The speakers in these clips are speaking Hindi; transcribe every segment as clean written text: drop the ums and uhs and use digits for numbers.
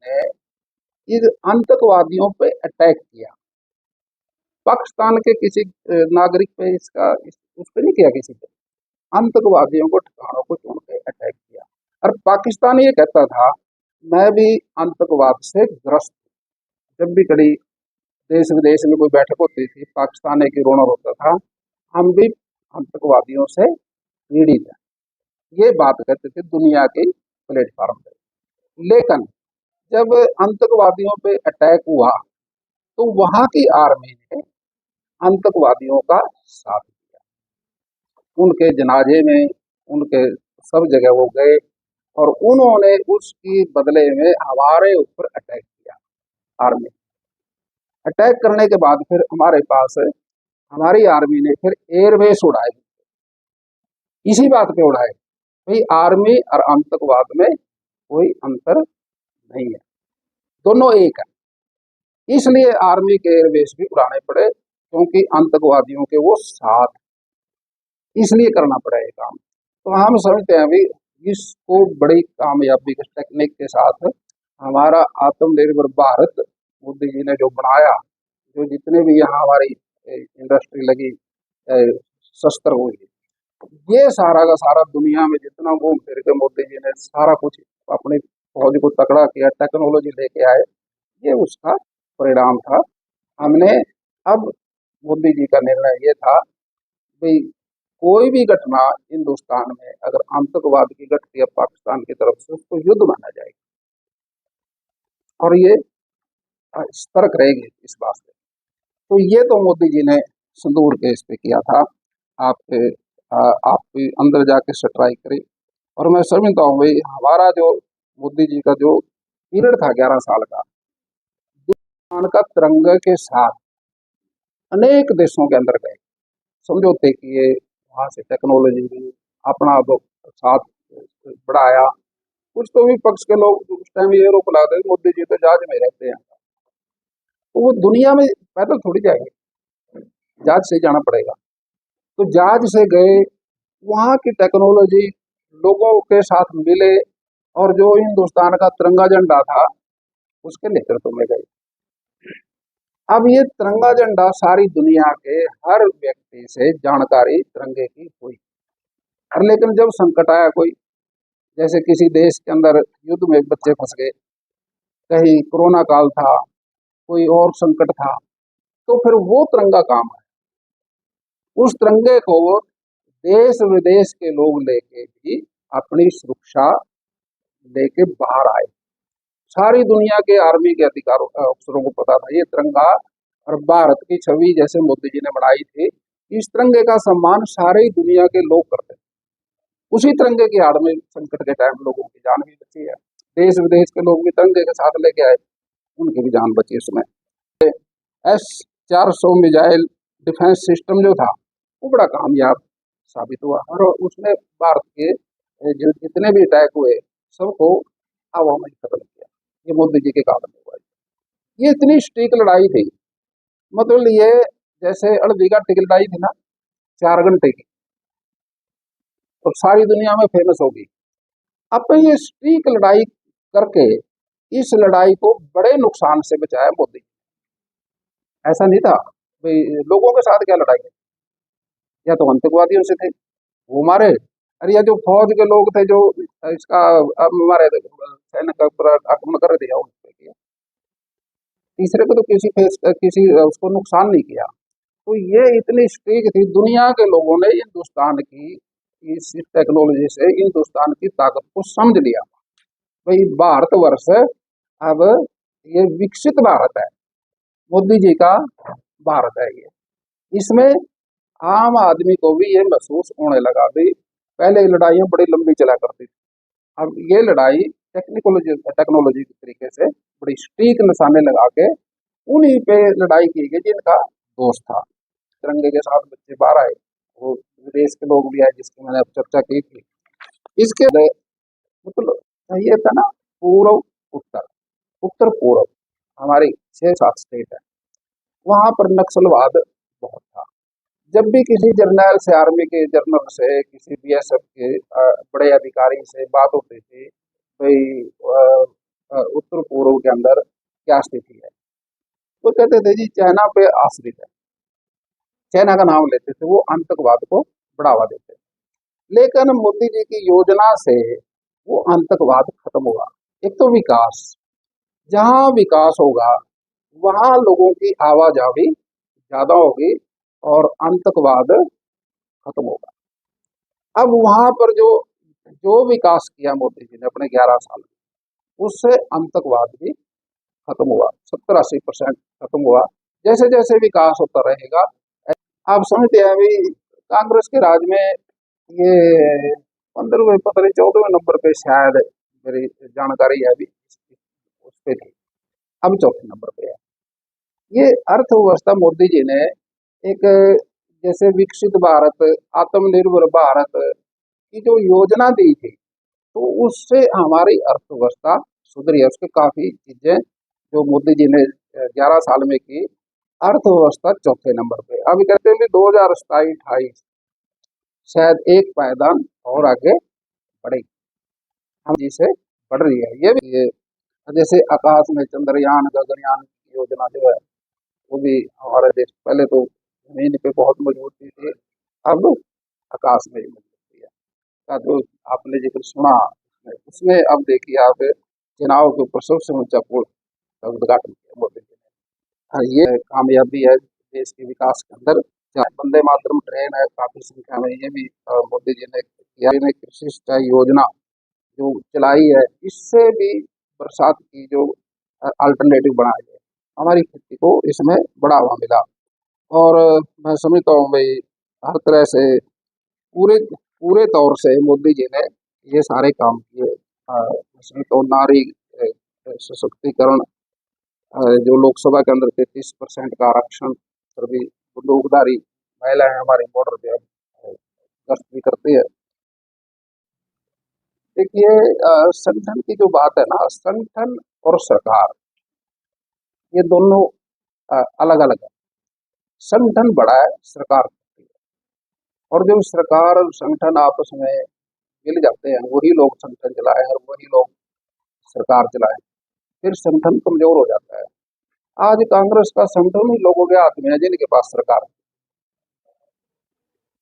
ने इन आतंकवादियों पे अटैक किया। पाकिस्तान के किसी नागरिक पे उस पे नहीं किया, किसी पे आतंकवादियों को ठिकानों को चुन के अटैक किया। और पाकिस्तान ये कहता था मैं भी आतंकवाद से ग्रस्त हूं। जब भी कभी देश विदेश में कोई बैठक होती थी, पाकिस्तान एक ही रोना होता था, हम भी आतंकवादियों से पीड़ित हैं। ये बात कहते थे दुनिया के प्लेटफॉर्म पे। लेकिन जब आतंकवादियों पे अटैक हुआ तो वहां की आर्मी ने आतंकवादियों का साथ दिया। उनके जनाजे में, उनके सब जगह वो गए और उन्होंने उसकी बदले में हमारे ऊपर अटैक किया। आर्मी अटैक करने के बाद फिर हमारे पास हमारी आर्मी ने फिर एयरबेस उड़ाए। इसी बात पे उड़ाए भाई आर्मी और आतंकवाद में कोई अंतर नहीं है, दोनों एक है। इसलिए आर्मी के एयरबेस भी उड़ाने पड़े क्योंकि आतंकवादियों के वो साथ, इसलिए करना पड़ा ये काम। तो हम समझते हैं अभी इसको बड़ी कामयाबी के टेक्निक के साथ हमारा आत्मनिर्भर भारत मोदी जी ने जो बनाया, जो जितने भी यहाँ हमारी इंडस्ट्री लगी, शस्त्र हुई, ये सारा का सारा दुनिया में जितना घूम फिर के मोदी जी ने सारा कुछ अपनी फौज को तकड़ा किया, टेक्नोलॉजी लेके आए, ये उसका परिणाम था। हमने अब मोदी जी का निर्णय ये था भाई कोई भी घटना हिंदुस्तान में अगर आतंकवाद की घटती है पाकिस्तान की तरफ से, उसको युद्ध माना जाएगा और ये सतर्क रहेगी इस बात से। तो ये तो मोदी जी ने संदूर के इस पे किया था। आप आप भी अंदर जाके स्ट्राइक करें। और मैं समझता हूँ भाई हमारा जो मोदी जी का जो पीरियड था 11 साल का, हिंदुस्तान का तिरंगे के साथ अनेक देशों के अंदर गए, समझौते किए, वहां से टेक्नोलॉजी भी अपना साथ बढ़ाया। कुछ तो विपक्ष के लोग उस टाइम ये रोक ला दे मोदी जी तो जहाज में रहते हैं, तो वो दुनिया में पैदल थोड़ी जाएंगे, जहाज से जाना पड़ेगा। तो जहाज से गए, वहां की टेक्नोलॉजी लोगों के साथ मिले और जो हिंदुस्तान का तिरंगा झंडा था उसके नेतृत्व में गए। अब ये तिरंगा झंडा सारी दुनिया के हर व्यक्ति से जानकारी तिरंगे की हुई। और लेकिन जब संकट आया कोई, जैसे किसी देश के अंदर युद्ध में बच्चे फंस गए, कहीं कोरोना काल था, कोई और संकट था, तो फिर वो तिरंगा काम है। उस तिरंगे को देश विदेश के लोग लेके भी अपनी सुरक्षा लेके बाहर आए। सारी दुनिया के आर्मी के अधिकारों अफसरों को पता था ये तिरंगा और भारत की छवि जैसे मोदी जी ने बनाई थी, इस तिरंगे का सम्मान सारी दुनिया के लोग करते हैं। उसी तिरंगे की आड़ में संकट के टाइम लोगों की जान भी बची है। देश विदेश के लोग भी तिरंगे के साथ लेके आए, उनकी भी जान बची। इसमें S-400 मिसाइल डिफेंस सिस्टम जो था वो बड़ा कामयाब साबित हुआ और उसने भारत के जो जितने भी अटैक हुए सबको हवा में खत्म किया। ये मोदी जी के कारण हुआ। ये इतनी स्टीक लड़ाई थी, मतलब ये जैसे अड़दी घाटी की लड़ाई थी ना, 4 घंटे की, और सारी दुनिया में फेमस होगी। अब ये स्टीक लड़ाई करके इस लड़ाई को बड़े नुकसान से बचाया मोदी। ऐसा नहीं था भाई लोगों के साथ क्या लड़ाई है, या तो आतंकवादियों से थे वो मारे, अरे या जो फौज के लोग थे जो इसका अब हमारे सैनिक का ऊपर आक्रमण कर दिया उस पे किया। तीसरे को तो किसी उसको नुकसान नहीं किया। तो ये इतनी स्ट्रिक्ट थी, दुनिया के लोगों ने हिंदुस्तान की इस टेक्नोलॉजी से हिंदुस्तान की ताकत को समझ लिया। भाई भारतवर्ष अब ये विकसित भारत है, मोदी जी का भारत है ये। इसमें आम आदमी को भी ये महसूस होने लगा भाई पहले लड़ाइयाँ बड़ी लंबी चला करती थी, अब ये लड़ाई टेक्नोलॉजी के तरीके से बड़ी सटीक निशाने लगा के उन्हीं पे लड़ाई की गई जिनका दोस्त था। तिरंगे के साथ बच्चे बाहर आए, वो विदेश के लोग भी आए जिसकी मैंने चर्चा की थी। इसके मतलब ये था ना, पूर्व उत्तर, उत्तर पूर्व हमारी 6-7 स्टेट है, वहां पर नक्सलवाद बहुत था। जब भी किसी जर्नल से, आर्मी के जर्नल से, किसी BSF के बड़े अधिकारी से बात होती थी भाई उत्तर पूर्व के अंदर क्या स्थिति है। वो कहते थे जी चाइना पे आश्रित है, चाइना का नाम लेते थे, वो आतंकवाद को बढ़ावा देते थे। लेकिन मोदी जी की योजना से वो आतंकवाद खत्म हुआ। एक तो विकास, जहाँ विकास होगा वहां लोगों की आवाजाही ज्यादा होगी और आतंकवाद खत्म होगा। अब वहां पर जो जो विकास किया मोदी जी ने अपने 11 साल में, उससे आतंकवाद भी खत्म हुआ, 70-80% खत्म हुआ। जैसे जैसे विकास होता रहेगा, आप समझते हैं अभी कांग्रेस के राज में ये 15वें पता नहीं 14वें नंबर पे शायद, मेरी जानकारी है अभी उस पे थी, अभी चौथे नंबर पे है। ये अर्थव्यवस्था मोदी जी ने एक, जैसे विकसित भारत, आत्मनिर्भर भारत की जो योजना दी थी, तो उससे हमारी अर्थव्यवस्था सुधरी है। उसके काफी चीजें जो मोदी जी ने 11 साल में की, अर्थव्यवस्था चौथे नंबर पे। अभी कहते हैं 2027-28 शायद एक पायदान और आगे बढ़ेगी, हम जी से बढ़ रही है। ये भी ये जैसे आकाश में चंद्रयान गगनयान की योजना जो है, वो भी हमारे देश पहले तो जमीन पे बहुत मजबूती थी, अब आकाश में ही मजबूती है का जो आपने जिक्र सुना उसमें अब देखिए आप, चुनाव के ऊपर सबसे ऊंचा पुल का उद्घाटन किया मोदी जी ने। हाँ, ये कामयाबी है देश के विकास के अंदर। जहाँ वंदे मातरम ट्रेन है काफी संख्या में, ये भी मोदी जी ने किया। ने कृषि सिंचाई योजना जो चलाई है, इससे भी बरसात की जो अल्टरनेटिव बनाई है, हमारी खेती को इसमें बढ़ावा मिला। और मैं समझता हूँ भाई हर तरह से पूरे पूरे तौर से मोदी जी ने ये सारे काम किए। इसमें तो नारी सशक्तिकरण, जो लोकसभा के अंदर 33% का आरक्षण, फिर भी बंदूकधारी महिलाएं हमारी बॉर्डर पे अब गश्त भी करती है। देखिए संगठन की जो बात है ना, संगठन और सरकार ये दोनों अलग अलग है। संगठन बड़ा है, सरकार छोटी है। और जो सरकार और संगठन आपस में मिल जाते हैं, वही लोग संगठन चलाए और वही लोग सरकार चलाए, फिर संगठन कमजोर हो जाता है। आज कांग्रेस का संगठन ही लोगों के हाथ में है जिनके पास सरकार है,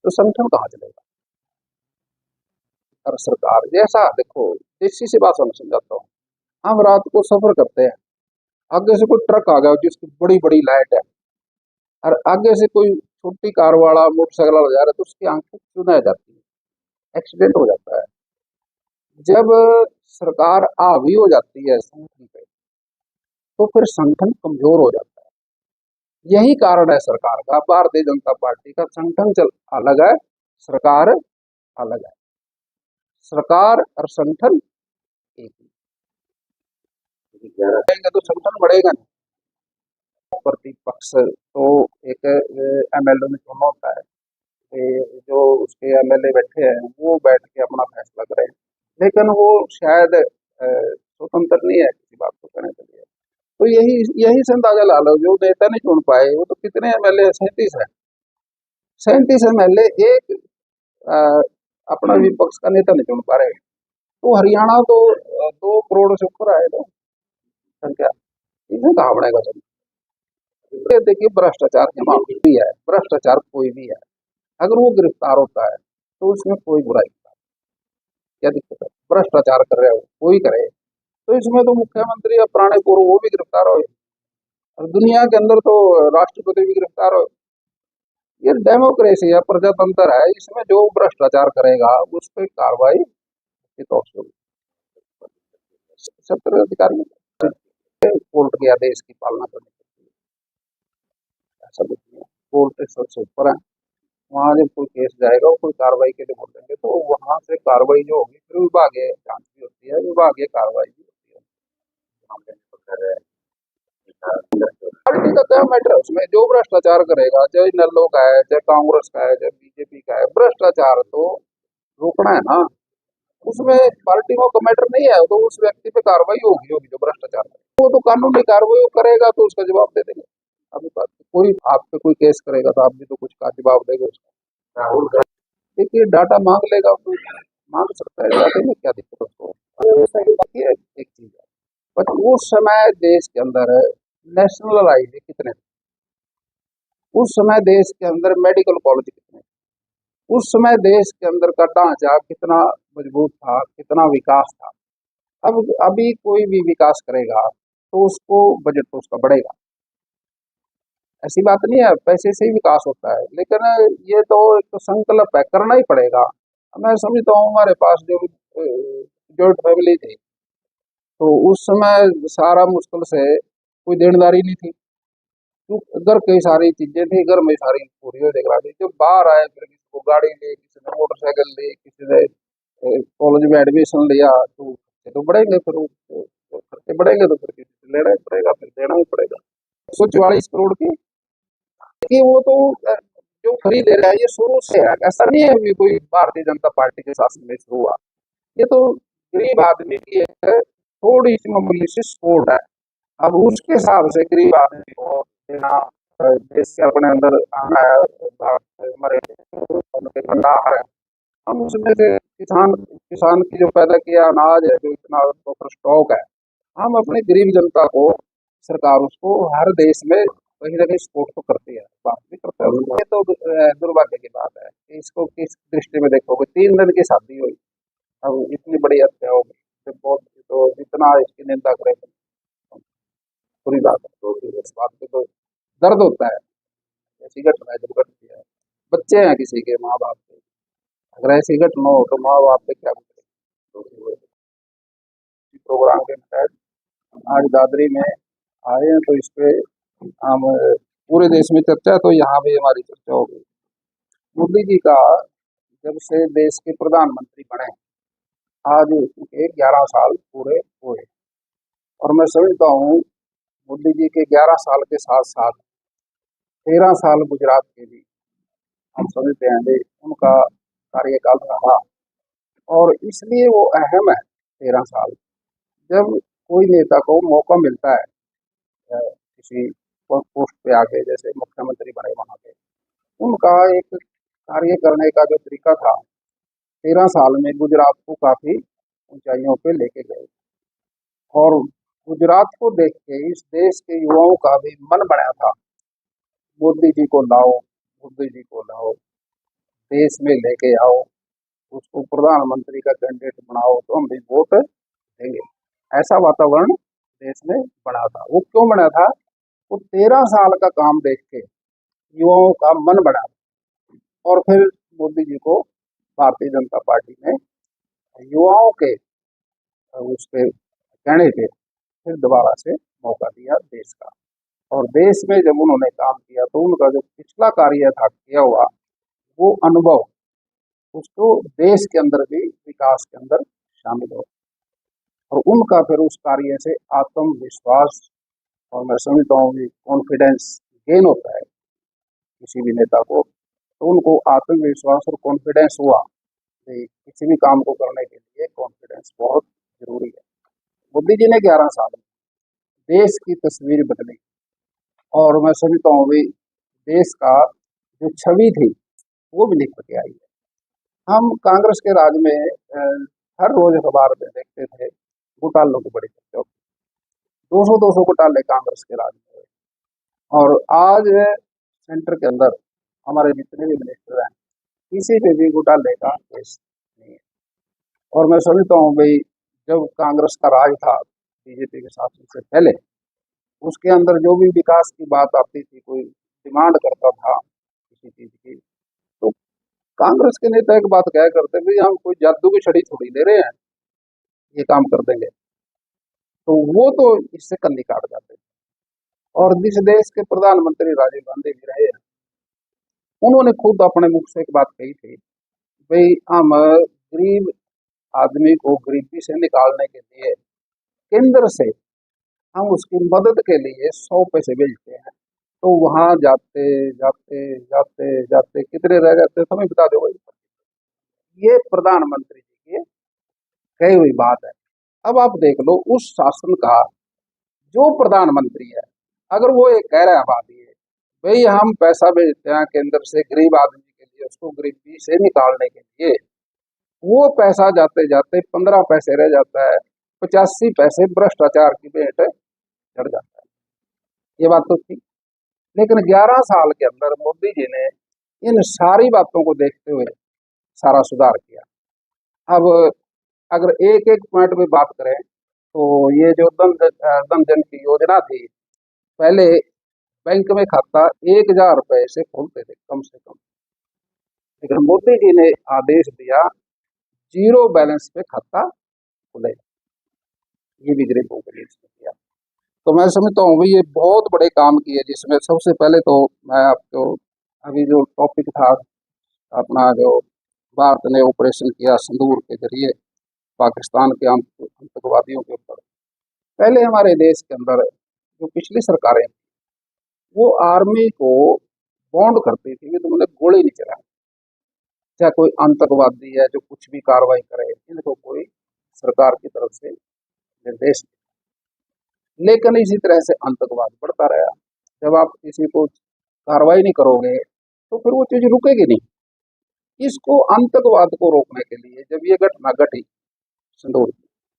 तो संगठन कहाँ चलेगा। और सरकार जैसा देखो, इसी सी भाषा में समझाता हूँ। हम रात को सफर करते हैं, आगे से कोई ट्रक आ गया जिसकी बड़ी बड़ी लाइट है, और आगे से कोई छोटी कार वाला मोटरसाइकिल वाला जा रहा है, तो उसकी आंखें चुना जाती है, एक्सीडेंट हो जाता है। जब सरकार हावी हो जाती है संगठन पे, तो फिर संगठन कमजोर हो जाता है। यही कारण है सरकार का, भारतीय जनता पार्टी का संगठन चल अलग है, सरकार अलग है। सरकार और संगठन एक ही रहेंगे तो संगठन बढ़ेगा नहीं। प्रतिपक्ष तो एक एमएलए में चुनाव होता है, जो उसके एमएलए बैठे हैं वो बैठ के अपना फैसला करें, लेकिन वो शायद स्वतंत्र नहीं है किसी बात को करने के लिए। तो यही यही से अंदाजा ला लो, जो नेता नहीं चुन पाए वो तो कितने एमएलए, 37 है, 37 एमएलए, एक अ, अपना विपक्ष का नेता नहीं चुन पा रहे। तो हरियाणा तो 2 करोड़ से ऊपर आए तो संख्या, इसमें कहाँ बनेगा सब। ये देखिए भ्रष्टाचार के मामले भी है, भ्रष्टाचार कोई भी है, अगर वो गिरफ्तार होता है तो उसमें कोई बुराई नहीं, क्या दिक्कत है। भ्रष्टाचार कर रहे हो कोई करे, तो इसमें तो मुख्यमंत्री या पुराने पूर्व वो भी गिरफ्तार हो, और दुनिया के अंदर तो राष्ट्रपति भी गिरफ्तार हो। ये डेमोक्रेसी है, प्रजातंत्र है, इसमें जो भ्रष्टाचार करेगा उस पर कार्रवाई के तौर से होगी। सत्तर अधिकारी कोर्ट के आदेश की पालना करनी पड़ती है, ऐसा कुछ नहीं है। कोर्ट सबसे ऊपर है, वहाँ जब कोई केस जाएगा, वो कोई कार्रवाई के लिए बोलेंगे, तो वहां से कार्रवाई जो होगी फिर विभागीय जांच भी होती है, विभागीय कार्रवाई भी होती है। पार्टी का क्या मैटर है उसमें, जो भ्रष्टाचार करेगा, चाहे नल्लो का है, चाहे कांग्रेस का है, चाहे बीजेपी का है, भ्रष्टाचार तो रोकना है ना। उसमें पार्टियों का मैटर नहीं है, तो उस व्यक्ति पे कार्रवाई होगी होगी जो भ्रष्टाचार करे। वो तो कानूनी कार्रवाई वो करेगा तो उसका जवाब दे देंगे। अभी कोई आप पे कोई केस करेगा तो आप भी तो कुछ का जवाब देंगे उसका। राहुल देखिए डाटा मांग लेगा तो मांग सकता है, डाटे में क्या दिक्कत है उसको। एक चीज है, पर उस समय देश के अंदर नेशनल हाईवे कितने थे, उस समय देश के अंदर मेडिकल कॉलेज कितने थे, उस समय देश के अंदर का ढांचा कितना मजबूत था, कितना विकास था। अब अभी कोई भी विकास करेगा तो उसको बजट तो उसका बढ़ेगा, ऐसी बात नहीं है, पैसे से ही विकास होता है, लेकिन ये तो एक तो संकल्प है, करना ही पड़ेगा। मैं समझता हूँ हमारे पास जो जॉइंट फैमिली थी, तो उस समय सारा मुश्किल से कोई देनदारी नहीं थी, तो घर की सारी चीजें थी, घर में सारी पूरी हो जाएगा थी। जब बाहर आए फिर किसी को गाड़ी ली, किसी ने मोटरसाइकिल ली, किसी ने कॉलेज में एडमिशन लिया, तो खर्चे तो बढ़ेंगे, फिर खर्चे बढ़ेंगे तो फिर किसी से लेना ही पड़ेगा, फिर देना ही पड़ेगा। 144 करोड़ की कि वो तो जो खरीद रहा है ये शुरू से है, ऐसा नहीं है कि कोई भारतीय जनता पार्टी के शासन में शुरू हुआ। ये तो गरीब आदमी की एक थोड़ी सी मामूली सी सपोर्ट है। अब उसके हिसाब से गरीब आदमी को देना, देश के अपने अंदर आना है, हमारे उनके भंडार है, हम उसमें से किसान किसान की जो पैदा किया अनाज है, जो इतना बफर स्टॉक है, हम अपने गरीब जनता को, सरकार उसको हर देश में कहीं ना कहीं सपोर्ट तो करती है, बात भी करता है। ये तो दुर्भाग्य की बात है कि इसको किस दृष्टि में देखोगे। 3 दिन की शादी हुई, अब इतनी बड़ी हत्या हो गई, बहुत तो जितना इसकी निंदा करे तो बुरी बात है। तो इस बात पे तो दर्द होता है, ऐसी घटना जब घटती है, बच्चे हैं किसी के माँ बाप के, अगर ऐसी घटना हो तो माँ बाप पे क्या गुजरे। तो इसी प्रोग्राम के तहत आज दादरी में आए हैं, तो इस पे हम पूरे देश में चर्चा है, तो यहाँ भी हमारी चर्चा होगी। मोदी जी का जब से देश के प्रधानमंत्री बने, आज उनके 11 साल पूरे हुए, और मैं समझता हूँ मोदी जी के 11 साल के साथ साथ 13 साल गुजरात के भी हम समझते हैं भी उनका कार्यकाल रहा, और इसलिए वो अहम है। 13 साल जब कोई नेता को मौका मिलता है किसी पोस्ट पे आके, जैसे मुख्यमंत्री बने वहां पे, उनका एक कार्य करने का जो तरीका था, 13 साल में गुजरात को काफी ऊंचाइयों पे लेके गए। और गुजरात को देख के इस देश के युवाओं का भी मन बना था, मोदी जी को लाओ, मोदी जी को लाओ, देश में लेके आओ, उसको प्रधानमंत्री का कैंडिडेट बनाओ तो हम भी वोट देंगे। ऐसा वातावरण देश में बना था। वो क्यों बना था? वो 13 साल का काम देख के युवाओं का मन बना, और फिर मोदी जी को भारतीय जनता पार्टी ने युवाओं के उसके कहने पे फिर दोबारा से मौका दिया देश का। और देश में जब उन्होंने काम किया तो उनका जो पिछला कार्य था किया हुआ, वो अनुभव उसको देश के अंदर भी विकास के अंदर शामिल हो, और उनका फिर उस कार्य से आत्मविश्वास, और मैं समझता हूँ कि कॉन्फिडेंस गेन होता है किसी भी नेता को, तो उनको आत्मविश्वास और कॉन्फिडेंस हुआ कि किसी भी काम को करने के लिए कॉन्फिडेंस बहुत जरूरी है। मोदी जी ने 11 साल में देश की तस्वीर बदली, और मैं समझता हूँ भी देश का जो छवि थी वो भी निखर के आई है। हम कांग्रेस के राज में हर रोज अखबार में देखते थे घोटालों की बड़ी चर्चा, 200 घोटाले कांग्रेस के राज में हुए, और आज सेंटर के अंदर हमारे जितने भी मिनिस्टर हैं, किसी पे भी घोटाले का केस नहीं है। और मैं समझता हूँ भाई, जब कांग्रेस का राज था बीजेपी के शासन से पहले, उसके अंदर जो भी विकास की बात आती थी, कोई डिमांड करता था किसी चीज की, तो कांग्रेस के नेता एक बात क्या करते थे, हम कोई जादू की छड़ी थोड़ी ले रहे हैं, ये काम कर देंगे, तो वो तो इससे कन्नी काट जाते थे। और जिस देश के प्रधानमंत्री राजीव गांधी जी रहे हैं, उन्होंने खुद अपने मुख से एक बात कही थी, भाई हम गरीब आदमी को गरीबी से निकालने के लिए केंद्र से हम उसकी मदद के लिए 100 पैसे भेजते हैं, तो वहां जाते जाते जाते जाते कितने रह जाते समय बता दो भाई। ये प्रधानमंत्री जी की कही हुई बात है। अब आप देख लो उस शासन का जो प्रधानमंत्री है, अगर वो ये कह रहा है बात, ये भाई हम पैसा भेजते हैं केंद्र से गरीब आदमी के लिए, उसको गरीबी से निकालने के लिए, वो पैसा जाते जाते 15 पैसे रह जाता है, 85 पैसे भ्रष्टाचार की भेंट चढ़ जाता है। ये बात तो थी, लेकिन 11 साल के अंदर मोदी जी ने इन सारी बातों को देखते हुए सारा सुधार किया। अब अगर एक एक पॉइंट में बात करें तो ये जो धन जन की योजना थी, पहले बैंक में खाता 1,000 रुपए से खोलते थे कम से कम, लेकिन मोदी जी ने आदेश दिया जीरो बैलेंस पे खाता खुले। ये भी गरीबों के लिए इसने किया। तो मैं समझता हूँ भाई ये बहुत बड़े काम किए, जिसमें सबसे पहले तो मैं आपको अभी जो टॉपिक था अपना, जो भारत ने ऑपरेशन किया सिंदूर के जरिए पाकिस्तान के आतंकवादियों के ऊपर। पहले हमारे देश के अंदर जो पिछली सरकारें थी, वो आर्मी को बॉन्ड करती थी कि तुमने गोली नहीं चलाई, चाहे कोई आतंकवादी है जो कुछ भी कार्रवाई करे, इनको कोई सरकार की तरफ से निर्देश। लेकिन इसी तरह से आतंकवाद बढ़ता रहा। जब आप किसी को कार्रवाई नहीं करोगे तो फिर वो चीज रुकेगी नहीं। इसको आतंकवाद को रोकने के लिए जब ये घटना घटी सिंदूर,